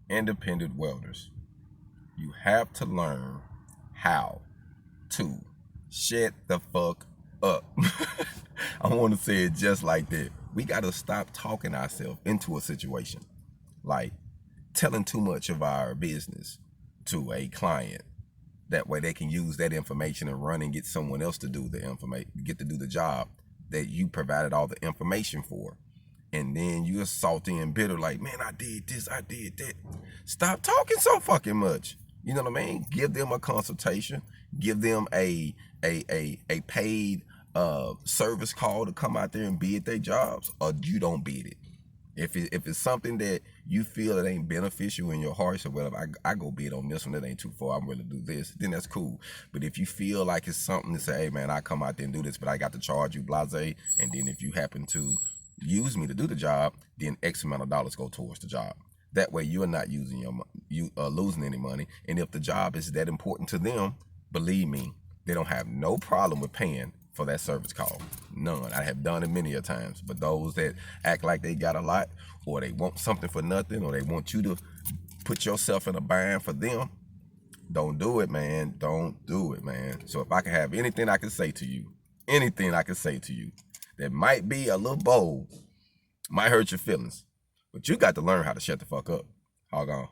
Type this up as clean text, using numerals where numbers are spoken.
independent welders, you have to learn how to shut the fuck up. I want to say it just like that. We got to stop talking ourselves into a situation, like telling too much of our business to a client. That way they can use that information and run and get someone else to do the information, get to do the job that you provided all the information for. And then you're salty and bitter, like, man, I did this, I did that. Stop talking so fucking much. You know what I mean? Give them a consultation. Give them a paid service call to come out there and bid their jobs, or you don't bid it. If it's something that you feel it ain't beneficial in your heart, so well, if I go bid on this one, that ain't too far, I'm willing to do this, then that's cool. But if you feel like it's something to say, hey man, I come out there and do this, but I got to charge you blase, and then if you happen to use me to do the job, then X amount of dollars go towards the job. That way you're not using losing any money. And if the job is that important to them, believe me, they don't have no problem with paying for that service call. None. I have done it many a times. But those that act like they got a lot, or they want something for nothing, or they want you to put yourself in a bind for them, don't do it, man. Don't do it, man. So if I can have anything I can say to you, that might be a little bold, might hurt your feelings, but you got to learn how to shut the fuck up. Hog on.